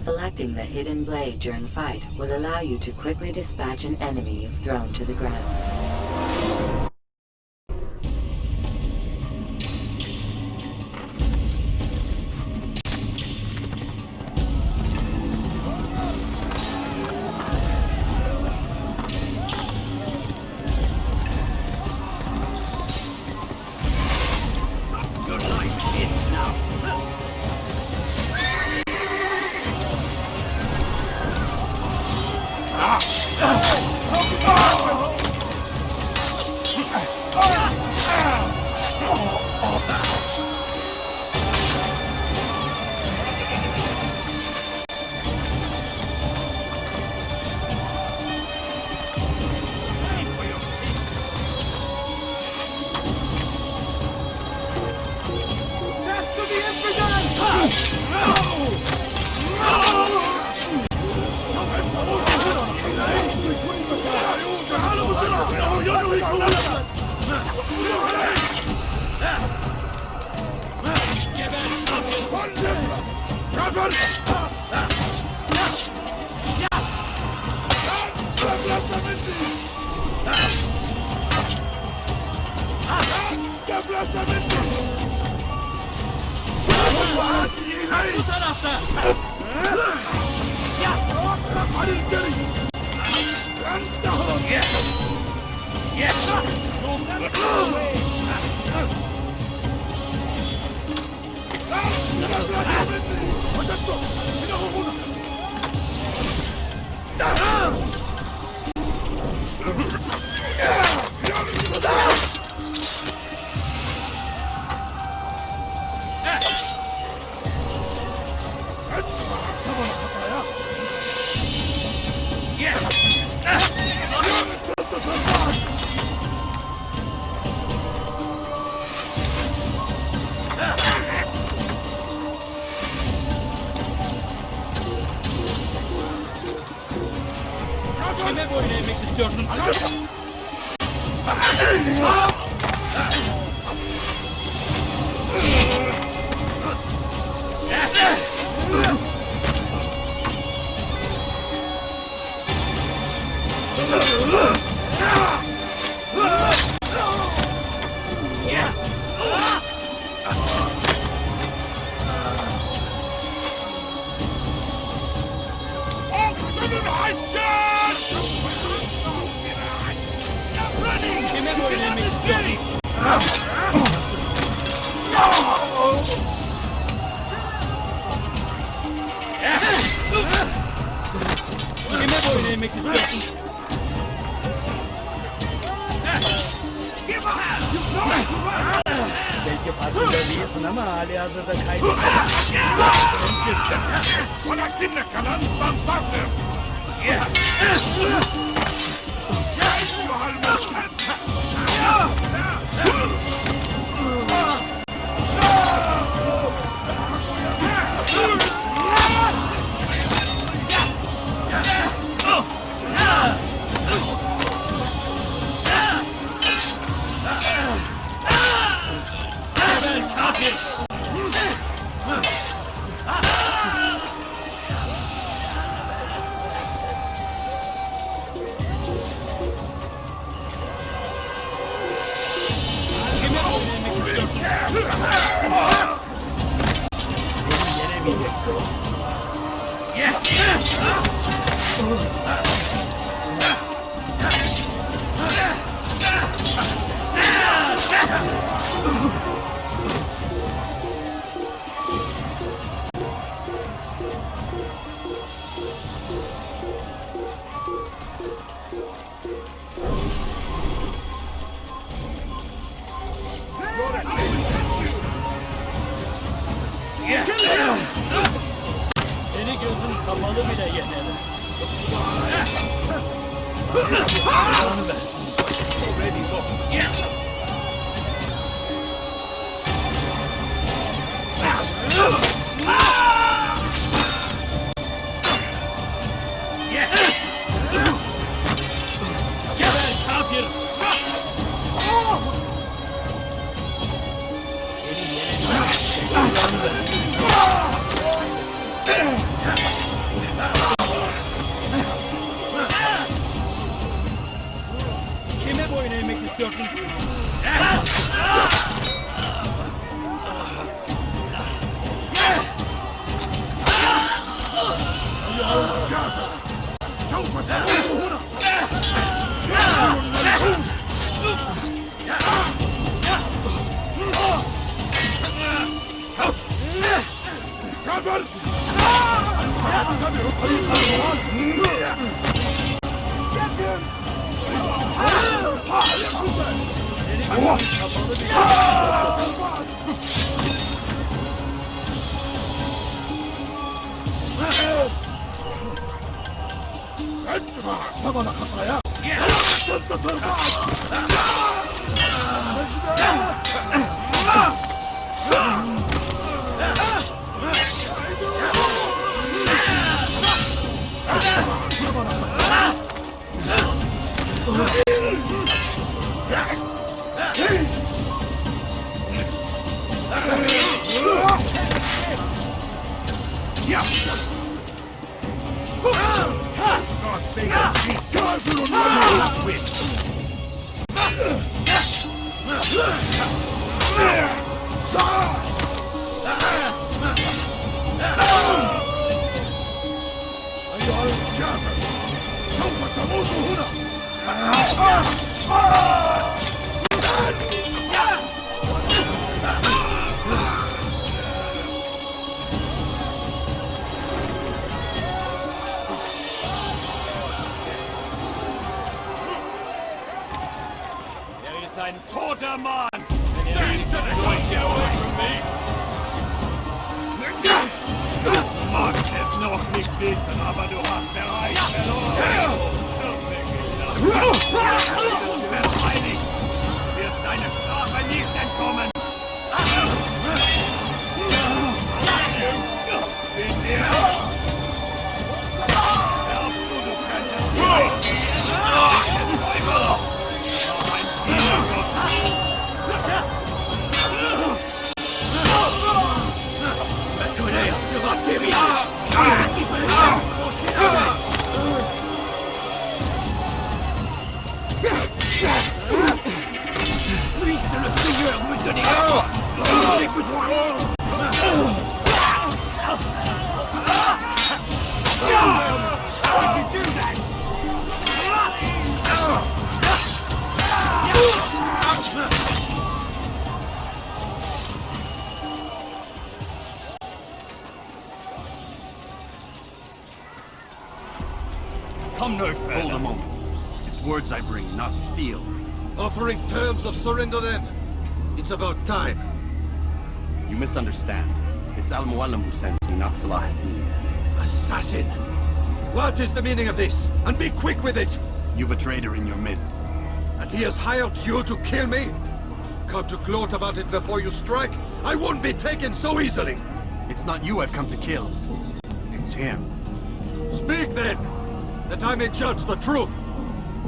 Selecting the hidden blade during fight will allow you to quickly dispatch an enemy if thrown to the ground. Kime boyun eğmek istiyorsun? Kime boyun eğmek istiyorsun? Kime boyun eğmek istiyorsun? Belki farkında değilsin ama hali hazırda kaybettin. ولكنك لن تنتصر يا أيها Seni gözün kapalı bile yenerim. Geber kafir! Seni yenerim. Cover! Ein toter Mann! Get away from me! Mag es noch nicht wissen, aber du hast bereits verloren! Verteidigt! Du wirst deine Strafe nicht entkommen! Puisse le Seigneur me donner la force! Écoute-moi! Come no further. Hold a moment. It's words I bring, not steel. Offering terms of surrender then? It's about time. You misunderstand. It's Al-Mualim who sends me, not Salah ad-Din. Assassin! What is the meaning of this? And be quick with it! You've a traitor in your midst. And he has hired you to kill me? Come to gloat about it before you strike? I won't be taken so easily! It's not you I've come to kill. It's him. Speak then! That I may judge the truth!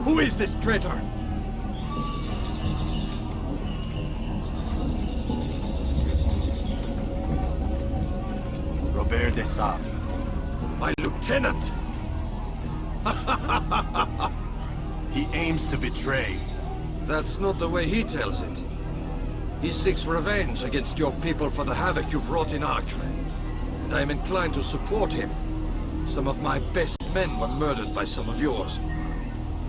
Who is this traitor? Robert de Sable. My lieutenant! He aims to betray. That's not the way he tells it. He seeks revenge against your people for the havoc you've wrought in Acre. And I am inclined to support him. Some of my best men were murdered by some of yours.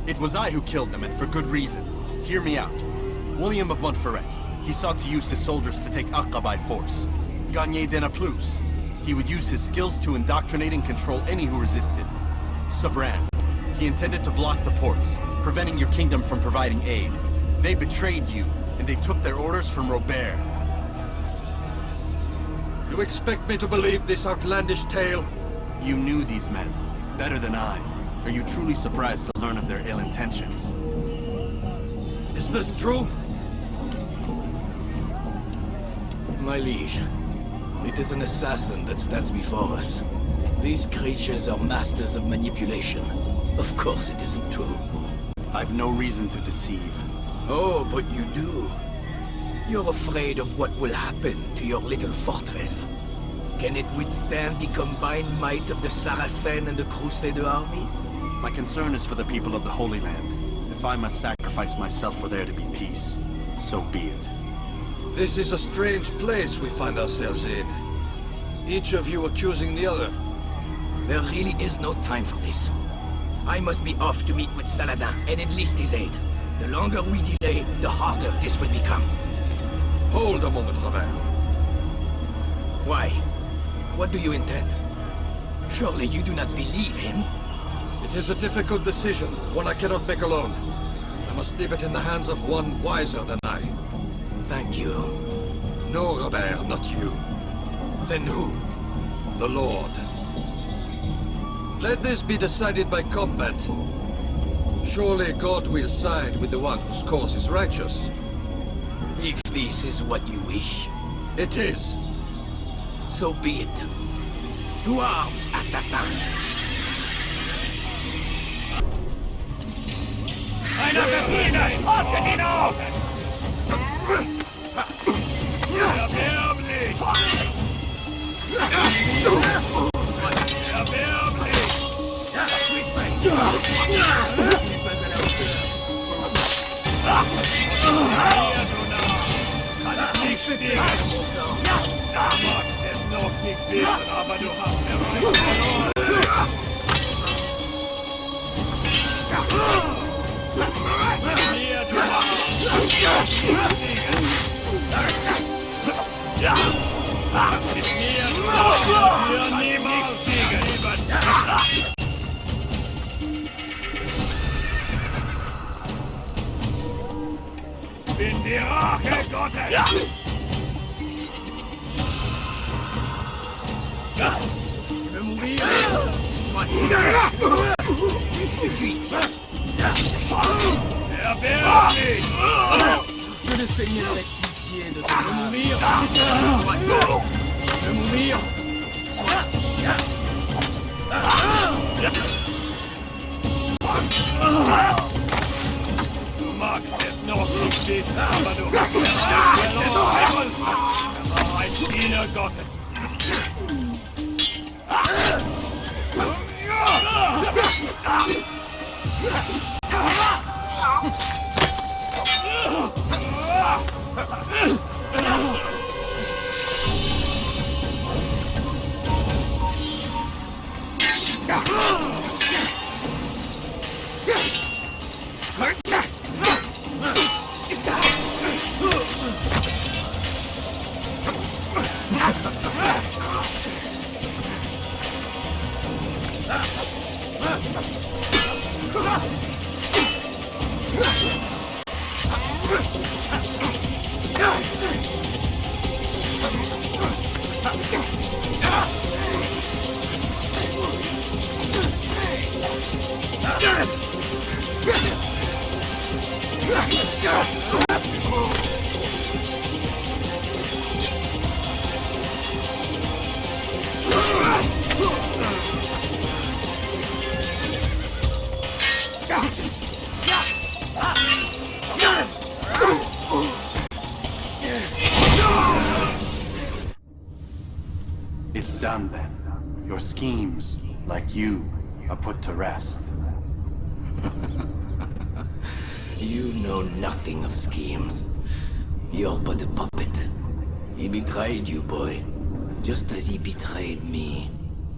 It was I who killed them, and for good reason. Hear me out. William of Montferrat. He sought to use his soldiers to take Acre by force. Gagner de Naplouse. He would use his skills to indoctrinate and control any who resisted. Sabran. He intended to block the ports, preventing your kingdom from providing aid. They betrayed you, and they took their orders from Robert. You expect me to believe this outlandish tale? You knew these men, better than I. Are you truly surprised to learn of their ill intentions? Is this true? My liege, it is an assassin that stands before us. These creatures are masters of manipulation. Of course it isn't true. I've no reason to deceive. Oh, but you do. You're afraid of what will happen to your little fortress. Can it withstand the combined might of the Saracen and the Crusader army? My concern is for the people of the Holy Land. If I must sacrifice myself for there to be peace, so be it. This is a strange place we find ourselves in. Each of you accusing the other. There really is no time for this. I must be off to meet with Saladin and enlist his aid. The longer we delay, the harder this will become. Hold a moment, Robert. Why? What do you intend? Surely you do not believe him? It is a difficult decision, one I cannot make alone. I must leave it in the hands of one wiser than I. Thank you. No, Robert, not you. Then who? The Lord. Let this be decided by combat. Surely God will side with the one whose cause is righteous. If this is what you wish, It is. so be it. To arms, assassins! Einer befehlen! Haltet ihn auf! Erbärmlich! Erbärmlich! Hier, du Narr! Kann ich nicht stehen! Du magst es noch nicht wissen, aber du hast bereits verloren! Hier, du Narr! Ja! Mit mir, du Narr! Wir niemals siegen, lieber! Bin die Rache Gottes! Erbärmlich! Que le Seigneur ait pitié de te mourir! De mourir! Du magst es noch nicht wissen, aber du hast es verloren! Er war ein Diener Gottes! It's done then. Your schemes, like you, are put to rest. You know nothing of schemes. You're but a puppet. He betrayed you, boy. Just as he betrayed me.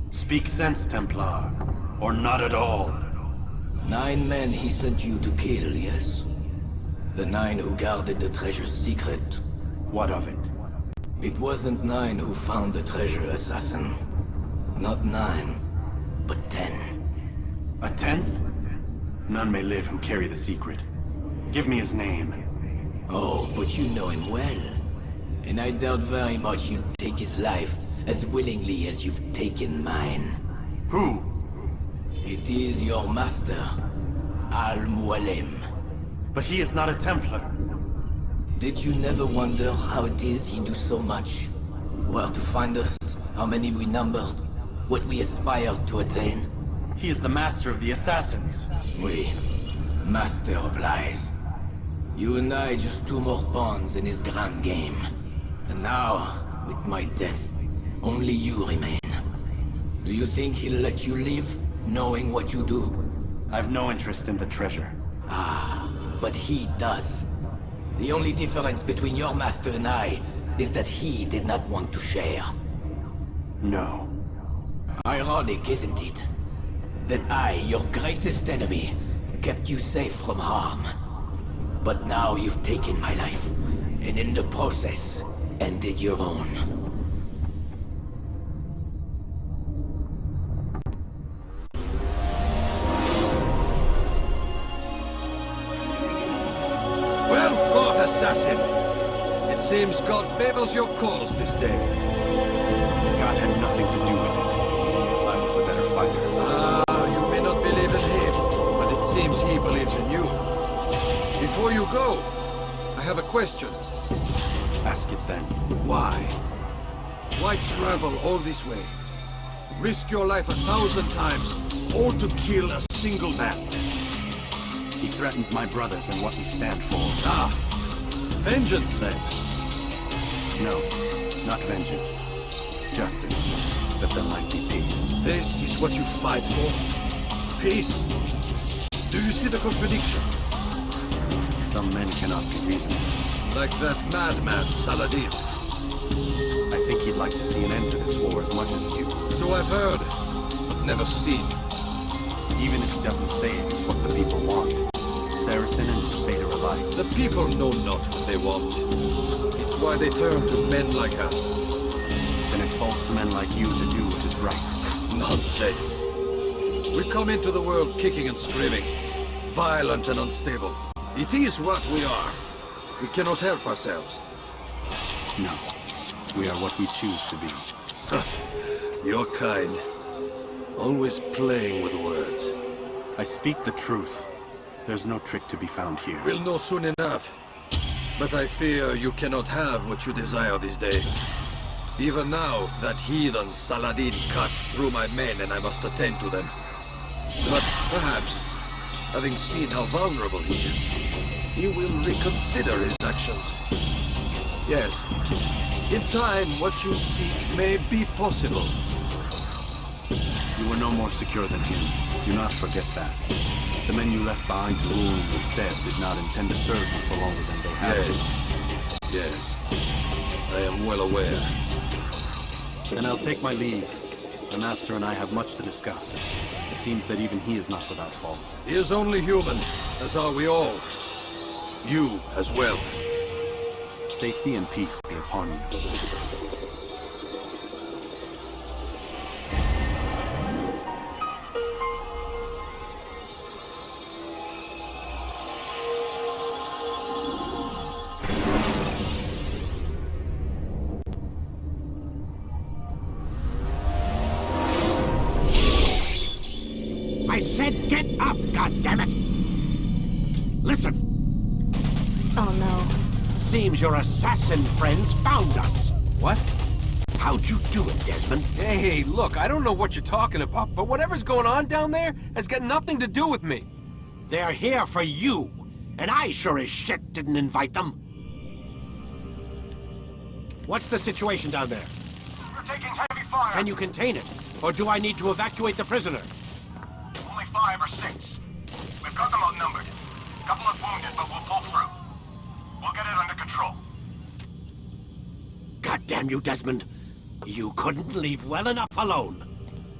Speak sense, Templar. Or not at all. 9 men he sent you to kill, yes? The 9 who guarded the treasure's secret. What of it? It wasn't 9 who found the treasure, assassin. Not 9, but 10. A 10th? None may live who carry the secret. Give me his name. Oh, but you know him well. And I doubt very much you'd take his life as willingly as you've taken mine. Who? It is your master, Al-Mualim. But he is not a Templar. Did you never wonder how it is he knew so much? Where to find us, how many we numbered, what we aspired to attain? He is the master of the assassins. We, master of lies. You and I just 2 more pawns in his grand game. And now, with my death, only you remain. Do you think he'll let you live, knowing what you do? I've no interest in the treasure. Ah, but he does. The only difference between your master and I is that he did not want to share. No. Ironic, isn't it? That I, your greatest enemy, kept you safe from harm. But now you've taken my life, and in the process, ended your own. assassin. It seems God favors your cause this day. God had nothing to do with it. I was the better fighter. You may not believe in him, but it seems he believes in you. Before you go, I have a question. Ask it then. Why? Why travel all this way? Risk your life 1,000 times, all to kill a single man. He threatened my brothers and what we stand for. Vengeance then. No, not vengeance. Justice, that there might be peace. This is what you fight for? Peace? Do you see the contradiction? Some men cannot be reasoned. Like that madman, Saladin. I think he'd like to see an end to this war as much as you. So I've heard, but never seen. Even if he doesn't say it, it's what the people want. Saracen and Crusader alike. The people know not what they want. It's why they turn to men like us. Then it falls to men like you to do what is right. Nonsense. We come into the world kicking and screaming, violent and unstable. It is what we are. We cannot help ourselves. No. We are what we choose to be. Your kind. Always playing with words. I speak the truth. There's no trick to be found here. We'll know soon enough. But I fear you cannot have what you desire this day. Even now, that heathen Saladin cuts through my men and I must attend to them. But perhaps, having seen how vulnerable he is, he will reconsider his actions. Yes, in time what you seek may be possible. You were no more secure than him. Do not forget that. The men you left behind to rule in your stead did not intend to serve you for longer than they had to. Yes. I am well aware. Then I'll take my leave. The Master and I have much to discuss. It seems that even he is not without fault. He is only human, as are we all. You as well. Safety and peace be upon you. I said get up, goddammit! Listen! Oh no. Seems your assassin friends found us. What? How'd you do it, Desmond? Hey, look, I don't know what you're talking about, but whatever's going on down there has got nothing to do with me. They're here for you, and I sure as shit didn't invite them. What's the situation down there? We're taking heavy fire. Can you contain it? Or do I need to evacuate the prisoner? Only 5 or 6. We've got them outnumbered. Couple of wounded, but we'll pull through. We'll get it under control. God damn you, Desmond. You couldn't leave well enough alone.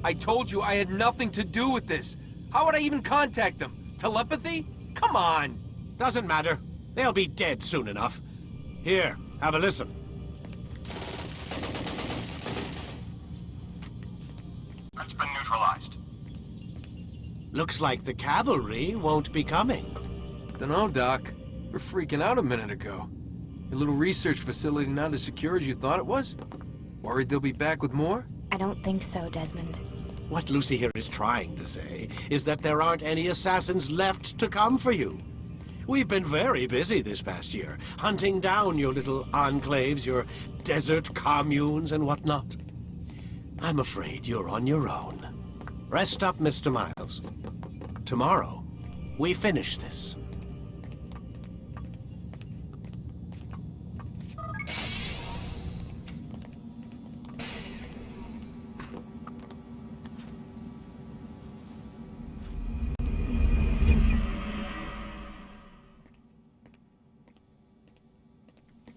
I told you I had nothing to do with this. How would I even contact them? Telepathy? Come on! Doesn't matter. They'll be dead soon enough. Here, have a listen. It's been neutralized. Looks like the cavalry won't be coming. Dunno, Doc. We're freaking out a minute ago. Your little research facility not as secure as you thought it was? Worried they'll be back with more? I don't think so, Desmond. What Lucy here is trying to say is that there aren't any assassins left to come for you. We've been very busy this past year, hunting down your little enclaves, your desert communes and whatnot. I'm afraid you're on your own. Rest up, Mr. Miles. Tomorrow, we finish this.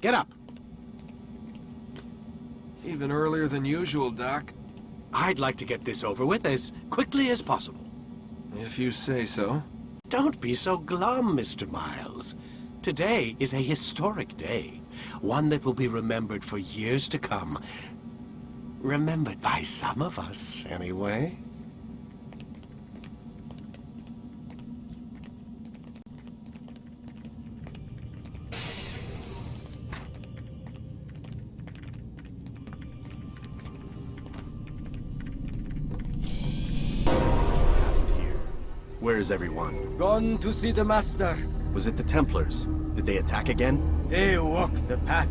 Get up. Even earlier than usual, Doc. I'd like to get this over with as quickly as possible. If you say so. Don't be so glum, Mr. Miles. Today is a historic day. One that will be remembered for years to come. Remembered by some of us, anyway. Where is everyone? Gone to see the Master. Was it the Templars? Did they attack again? They walk the path.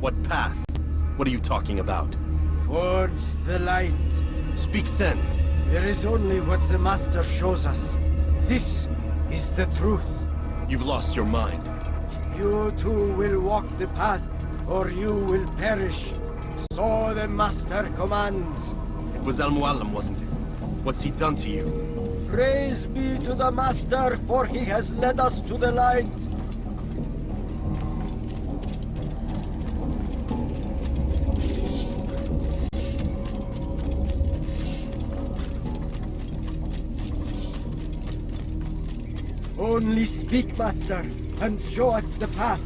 What path? What are you talking about? Towards the light. Speak sense. There is only what the Master shows us. This is the truth. You've lost your mind. You too will walk the path, or you will perish. So the Master commands. It was Al-Mualim, wasn't it? What's he done to you? Praise be to the Master, for he has led us to the light. Only speak, Master, and show us the path.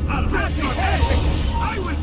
I'll have your head! I will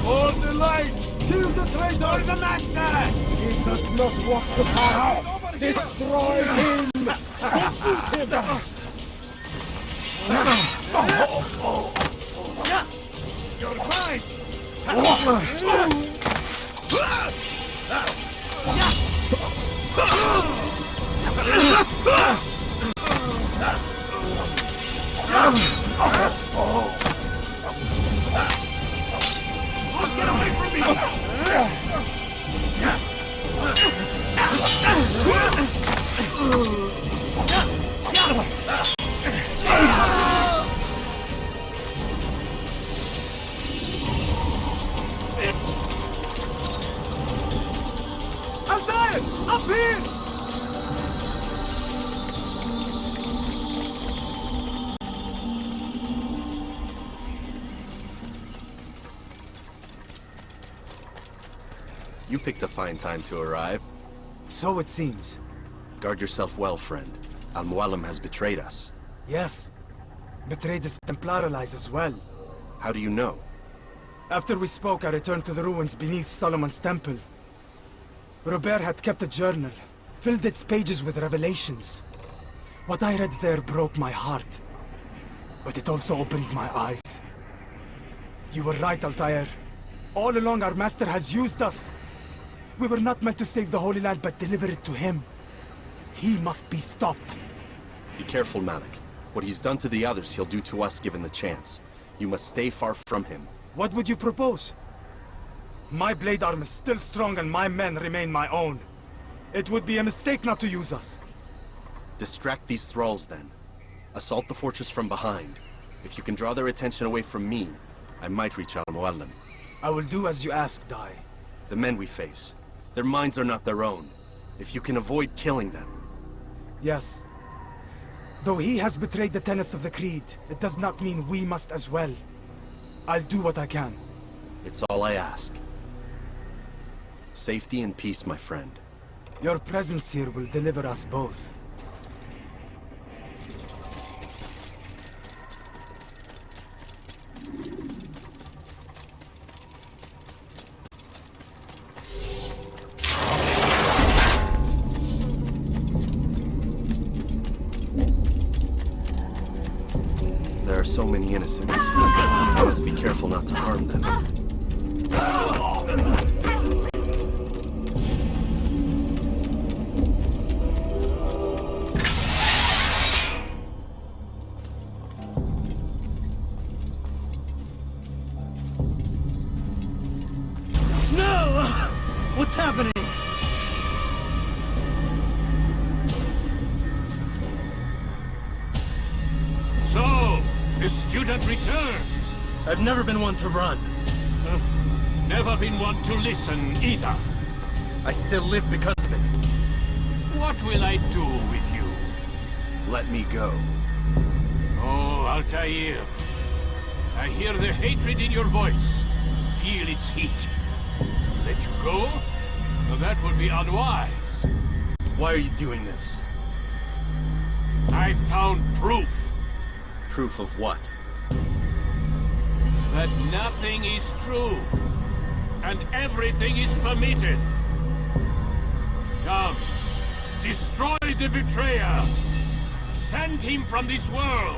Hold the light! Kill the traitor! The Master! He does not walk the path! Destroy him! You're mine! Get away from me! Altair! Up here! You picked a fine time to arrive. So it seems. Guard yourself well, friend. Al-Mualim has betrayed us. Yes. Betrayed his Templar allies as well. How do you know? After we spoke, I returned to the ruins beneath Solomon's temple. Robert had kept a journal, filled its pages with revelations. What I read there broke my heart. But it also opened my eyes. You were right, Altair. All along our master has used us. We were not meant to save the Holy Land, but deliver it to him. He must be stopped. Be careful, Malik. What he's done to the others, he'll do to us given the chance. You must stay far from him. What would you propose? My blade arm is still strong and my men remain my own. It would be a mistake not to use us. Distract these thralls, then. Assault the fortress from behind. If you can draw their attention away from me, I might reach Al-Mualim. I will do as you ask, Dai. The men we face, their minds are not their own. If you can avoid killing them. Yes. Though he has betrayed the tenets of the Creed, it does not mean we must as well. I'll do what I can. It's all I ask. Safety and peace, my friend. Your presence here will deliver us both. There are so many innocents. I must be careful not to harm them. No! What's happening? So, the student returns. I've never been one to run. Never been one to listen either. I still live because of it. What will I do with you? Let me go. Oh, Altair. I hear the hatred in your voice. Feel its heat. Let you go? Well, that would be unwise. Why are you doing this? I found proof. Proof of what? That nothing is true. And everything is permitted. Come. Destroy the betrayer. Send him from this world.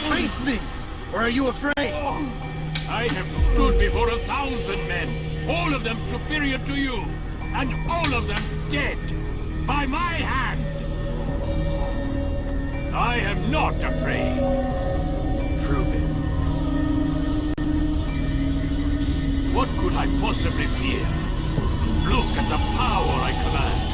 Face me! Or are you afraid? I have stood before 1,000 men, all of them superior to you, and all of them dead, by my hand. I am not afraid. Prove it. What could I possibly fear? Look at the power I command.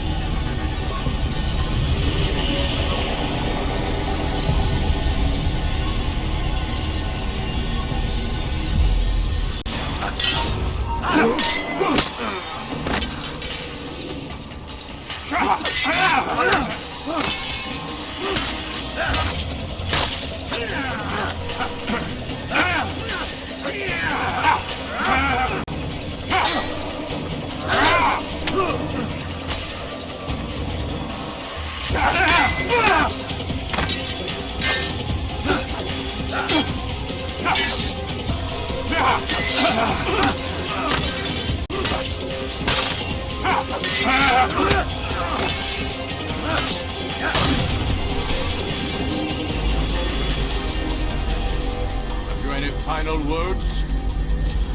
Have you any final words?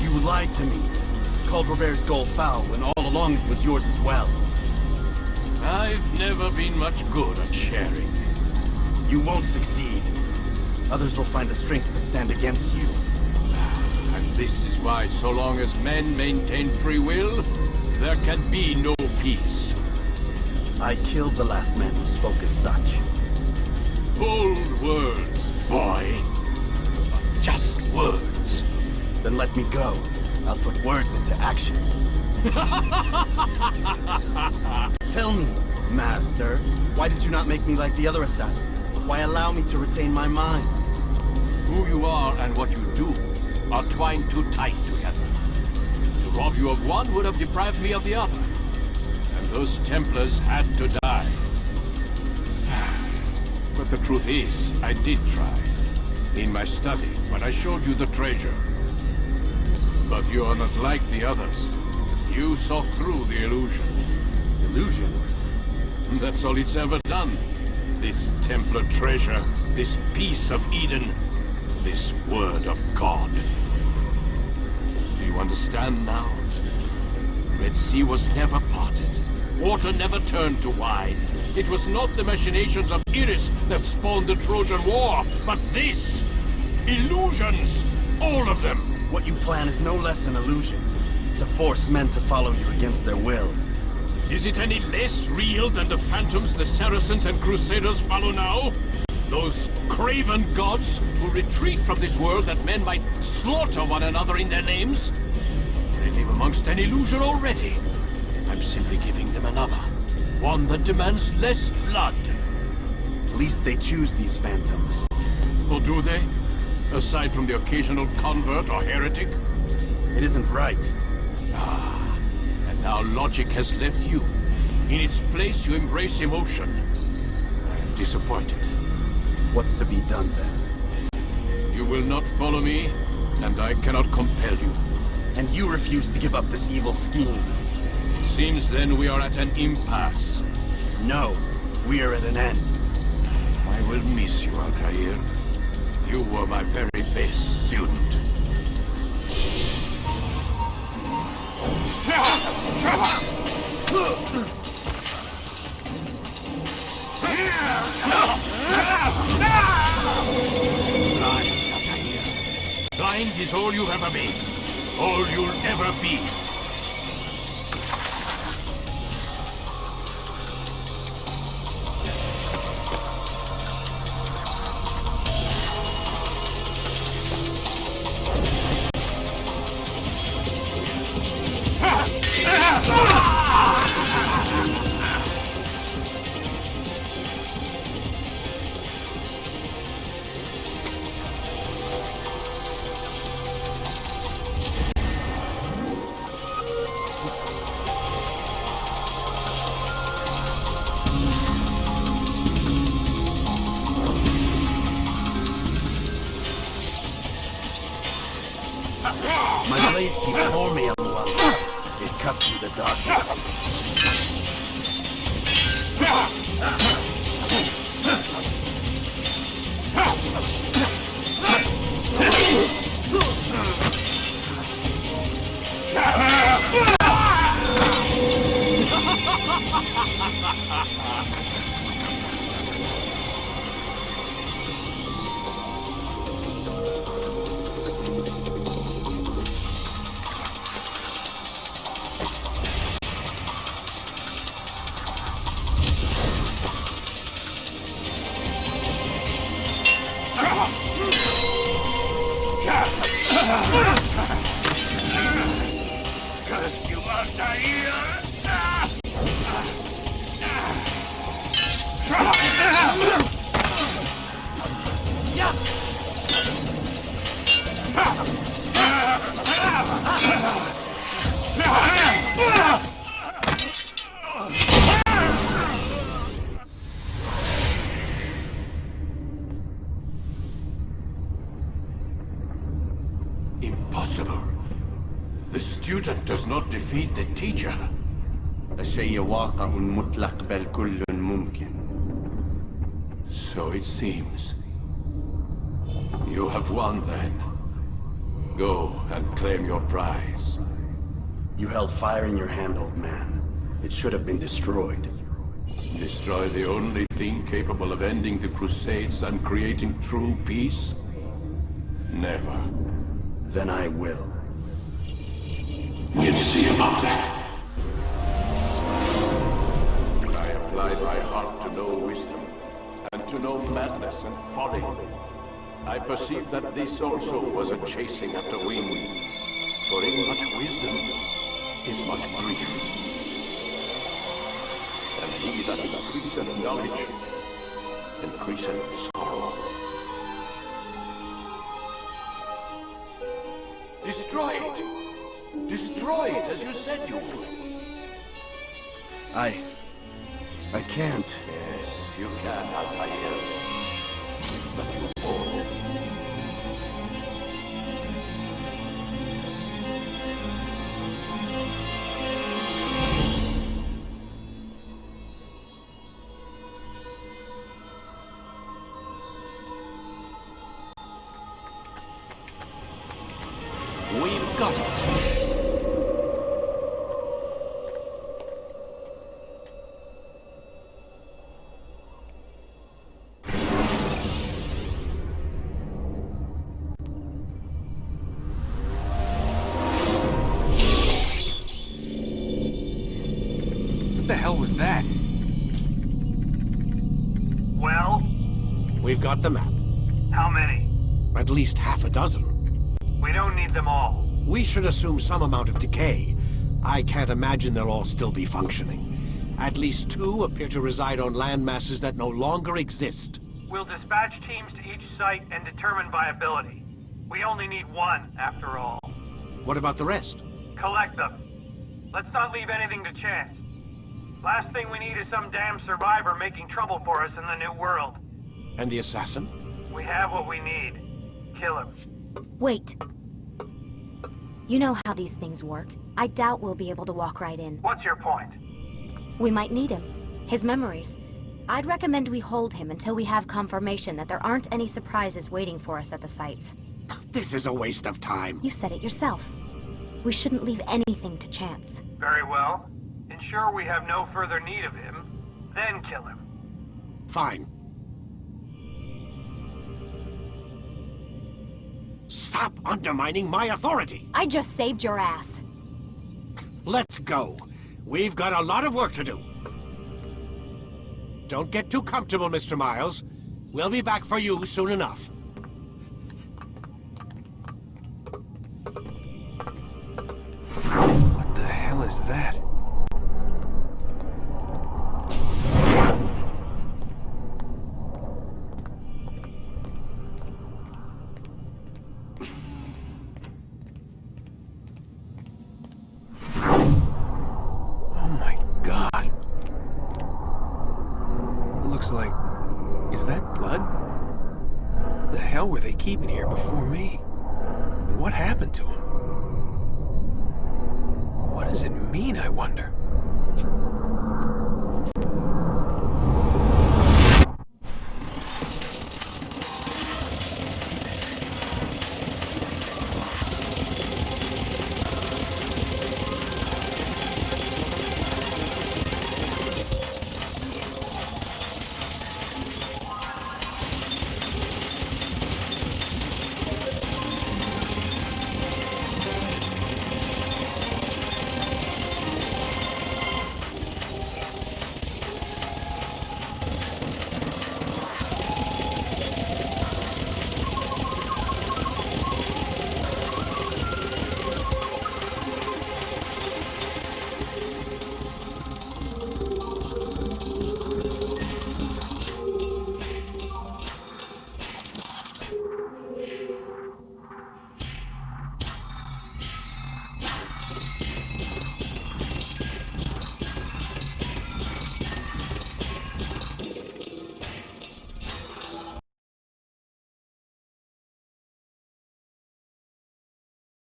You lied to me. Called Robert's goal foul when all along it was yours as well. I've never been much good at sharing. You won't succeed. Others will find the strength to stand against you. And this is why so long as men maintain free will, there can be no peace. I killed the last man who spoke as such. Bold words, boy. But just words. Then let me go. I'll put words into action. Tell me, Master, why did you not make me like the other assassins? Why allow me to retain my mind? Who you are and what you do are twined too tight together. To rob you of one would have deprived me of the other. And Those Templars had to die. But the truth is, I did try. In my study, when I showed you the treasure. But you are not like the others. You saw through the illusion. Illusion? That's all it's ever done. This Templar treasure, this piece of Eden, this word of God. Do you understand now? Red Sea was never parted. Water never turned to wine. It was not the machinations of Iris that spawned the Trojan War, but this! Illusions! All of them! What you plan is no less an illusion. To force men to follow you against their will. Is it any less real than the phantoms the Saracens and Crusaders follow now? Those craven gods who retreat from this world that men might slaughter one another in their names? They live amongst an illusion already. I'm simply giving them another. One that demands less blood. At least they choose these phantoms. Or do they? Aside from the occasional convert or heretic? It isn't right. Ah, and now logic has left you. In its place, you embrace emotion. I'm disappointed. What's to be done then? You will not follow me, and I cannot compel you. And you refuse to give up this evil scheme. Seems then we are at an impasse. No, we are at an end. I will miss you, Altair. You were my very best student. Blind, Altair. Blind is all you've ever been. All you'll ever be. My blade sees for me, Aluwa. It cuts through the darkness. Curse you, Altair! Impossible. The student does not defeat the teacher. الشيء واقع مطلق بل كل ممكن. So it seems. You have won then. Go and claim your prize. You held fire in your hand, old man. It should have been destroyed. Destroy the only thing capable of ending the Crusades and creating true peace? Never. Then I will. We'll see about that. I applied my heart to know wisdom, and to know madness and folly. I perceived that this also was a chasing after wind, for in much wisdom is much grief. And he that increaseth knowledge increaseth sorrow. Destroy it! Destroy it as you said you would! I can't. Yes, you can, Altair. But you won't. We've got it. What the hell was that? Well, We've got the map. how many? At least half a dozen. We don't need them all. We should assume some amount of decay. I can't imagine they'll all still be functioning. At least 2 appear to reside on land masses that no longer exist. We'll dispatch teams to each site and determine viability. We only need 1, after all. What about the rest? Collect them. Let's not leave anything to chance. Last thing we need is some damn survivor making trouble for us in the new world. And the assassin? We have what we need. Kill him. Wait. You know how these things work. I doubt we'll be able to walk right in. What's your point? We might need him. His memories. I'd recommend we hold him until we have confirmation that there aren't any surprises waiting for us at the sites. This is a waste of time. You said it yourself. We shouldn't leave anything to chance. Very well. Ensure we have no further need of him, then kill him. Fine. Stop undermining my authority! I just saved your ass. Let's go. We've got a lot of work to do. Don't get too comfortable, Mr. Miles. We'll be back for you soon enough. What the hell is that? Oh my God. Looks like... Is that blood? The hell were they keeping here before me? And what happened to him? What does it mean, I wonder?